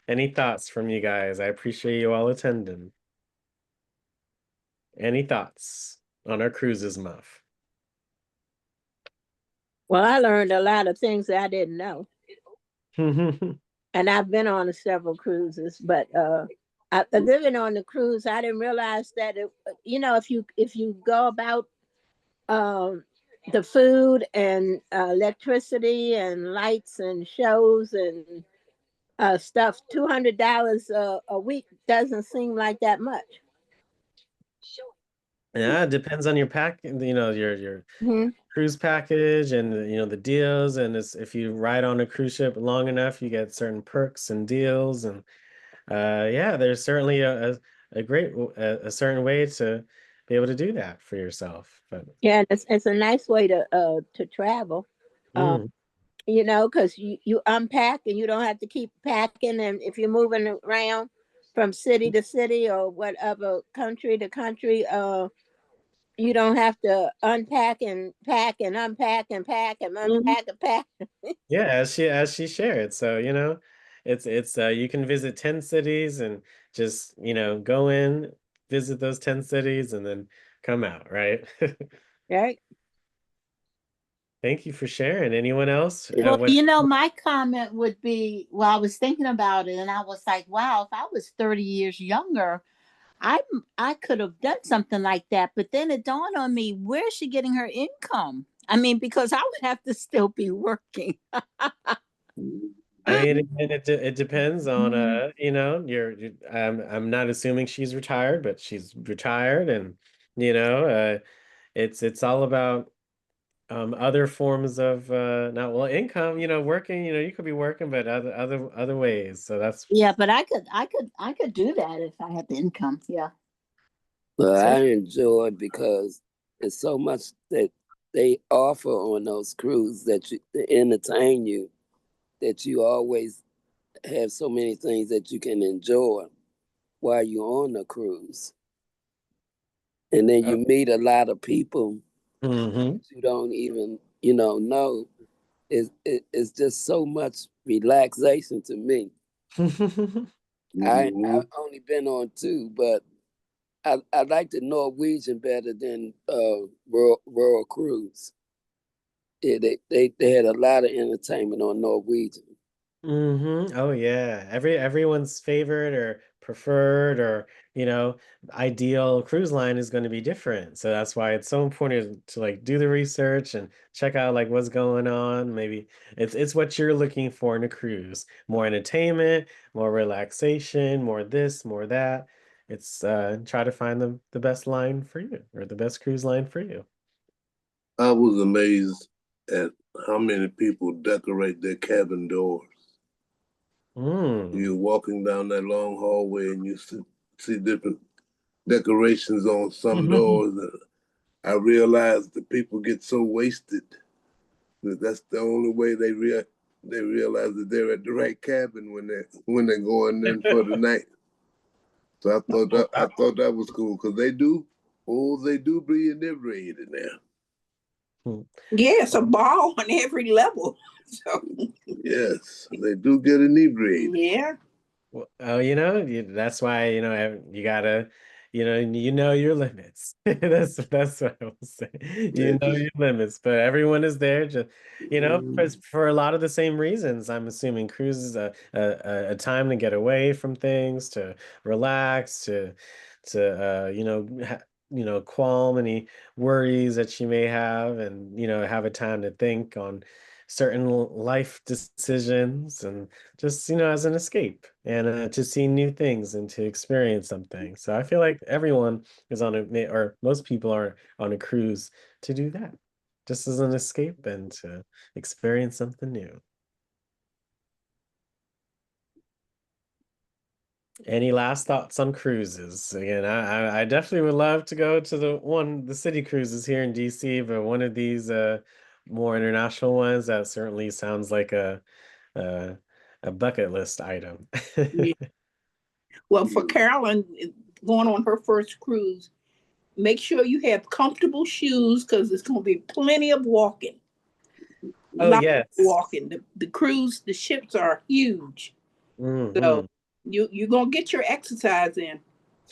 Any thoughts from you guys? I appreciate you all attending. Any thoughts on our cruise this month? Well, I learned a lot of things that I didn't know. And I've been on several cruises, but living on the cruise, I didn't realize that if you go about the food and electricity and lights and shows and stuff, $200 a week doesn't seem like that much. Yeah, it depends on your pack, your cruise package and the deals, and if you ride on a cruise ship long enough, you get certain perks and deals, and yeah, there's certainly a certain way to be able to do that for yourself. But yeah, it's a nice way to travel. Because you unpack and you don't have to keep packing. And if you're moving around from city to city or whatever, country to country, you don't have to unpack and pack and unpack and pack and unpack and pack. Yeah, as she shared. So, it's you can visit 10 cities and just, go in, visit those 10 cities and then come out, right? Right. Thank you for sharing. Anyone else? Well, my comment would be, well, I was thinking about it and I was like, wow, if I was 30 years younger, I could have done something like that. But then it dawned on me, where's she getting her income? I mean, because I would have to still be working. I mean, it depends on I'm not assuming she's retired, but she's retired, and it's all about other forms of not well income. Working. You could be working, but other ways. So that's yeah. But I could do that if I had the income. Yeah. Well, I enjoy it because it's so much that they offer on those cruises to entertain you, that you always have so many things that you can enjoy while you're on the cruise. And then you meet a lot of people that you don't even, know. It's just so much relaxation to me. I've only been on 2, but I like the Norwegian better than Royal Cruise. Yeah, they had a lot of entertainment on Norwegian. Oh yeah. Everyone's favorite or preferred or ideal cruise line is going to be different. So that's why it's so important to like do the research and check out like what's going on. Maybe it's what you're looking for in a cruise. More entertainment, more relaxation, more this, more that. It's try to find the best line for you or the best cruise line for you. I was amazed at how many people decorate their cabin doors. You're walking down that long hallway and you see different decorations on some doors. I realized that people get so wasted that that's the only way they realize that they're at the right cabin when they're going in for the night. So I thought that was cool because they do be inebriated now. Yeah, it's a ball on every level. So yes, they do get inebriated. Yeah. Well, that's why you gotta, your limits. That's what I will say. Your limits, but everyone is there just, for a lot of the same reasons. I'm assuming cruise is a time to get away from things, to relax, to qualm any worries that you may have, and have a time to think on certain life decisions, and just as an escape, and to see new things and to experience something. So I feel like everyone is or most people are on a cruise to do that, just as an escape and to experience something new. Any last thoughts on cruises? Again, I definitely would love to go to the city cruises here in DC, but one of these more international ones, that certainly sounds like a bucket list item. Yeah. Well, for Carolyn going on her first cruise, make sure you have comfortable shoes because there's going to be plenty of walking. Oh yes, walking. The ships are huge, so you're gonna get your exercise in.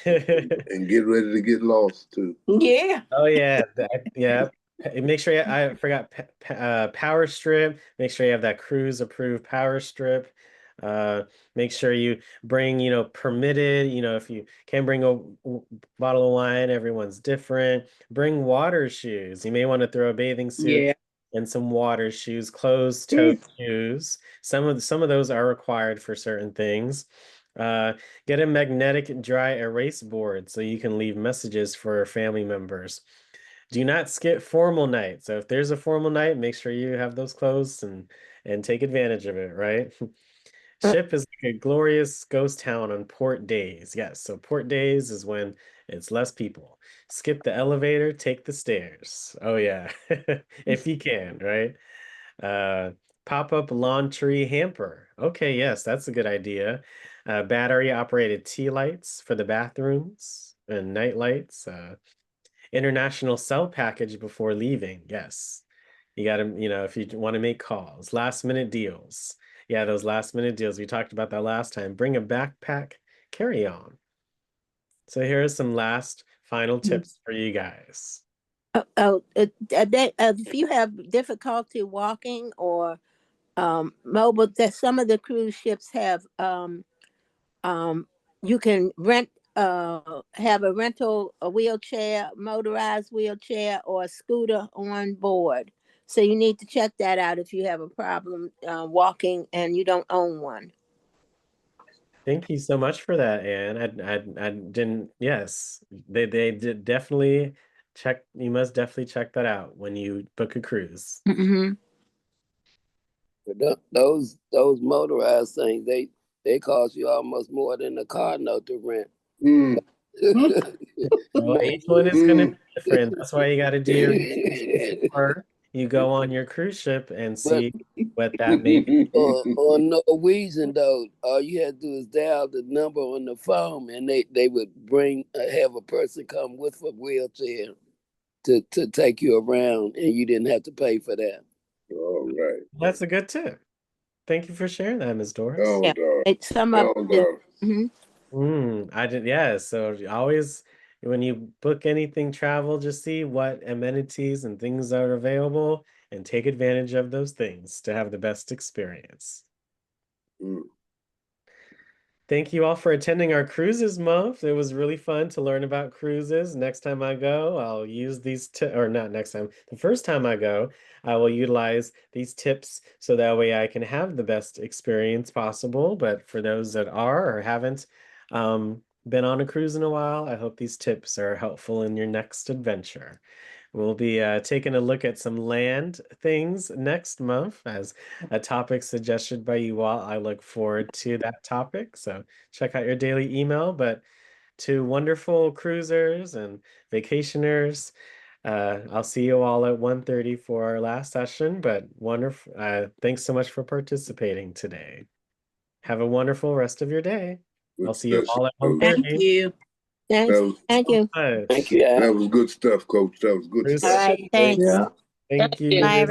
And get ready to get lost too. Yeah. Oh yeah, yeah. Make sure I forgot power strip. Make sure you have that cruise approved power strip. Make sure you bring permitted. If you can bring a bottle of wine, everyone's different. Bring water shoes. You may want to throw a bathing suit and some water shoes, closed-toe shoes. Some of those are required for certain things. Get a magnetic dry erase board so you can leave messages for family members. Do not skip formal night. So if there's a formal night, make sure you have those clothes and take advantage of it, right? Ship is like a glorious ghost town on port days. Yes, so port days is when it's less people. Skip the elevator, take the stairs. Oh yeah, if you can, right? Pop-up laundry hamper. Okay, yes, that's a good idea. Battery operated tea lights for the bathrooms and night lights. International cell package before leaving. Yes, you got to, if you want to make calls, last minute deals. Yeah, those last minute deals. We talked about that last time. Bring a backpack carry on. So here are some final tips for you guys. If you have difficulty walking or mobile, that some of the cruise ships have you can rent have a rental, a wheelchair, motorized wheelchair, or a scooter on board. So you need to check that out if you have a problem walking and you don't own one. Thank you so much for that, Anne. I didn't. Yes, they did definitely check. You must definitely check that out when you book a cruise. Mm-hmm. Those motorized things, they cost you almost more than a car note to rent. Well, each one is going to be different. That's why you got to do your research before you go on your cruise ship and see what that may be. On Norwegian, though, all you had to do is dial the number on the phone, and they would have a person come with a wheelchair to take you around, and you didn't have to pay for that. All right. That's a good tip. Thank you for sharing that, Ms. Doris. Oh, Yeah, it's some of I did. Yeah. So always, when you book anything travel, just see what amenities and things are available and take advantage of those things to have the best experience. Thank you all for attending our cruises month. It was really fun to learn about cruises. Next time I go, I'll use these or not next time. The first time I go, I will utilize these tips so that way I can have the best experience possible. But for those that are or haven't been on a cruise in a while, I hope these tips are helpful in your next adventure. We'll be taking a look at some land things next month as a topic suggested by you all. I look forward to that topic. So check out your daily email. But to wonderful cruisers and vacationers, I'll see you all at 1:30 for our last session. But wonderful. Thanks so much for participating today. Have a wonderful rest of your day. I'll see you all at 1:30. Thank you. Thank you. Thank you. That was good stuff, Coach. That was good stuff. All right, thanks. Thank you. Bye,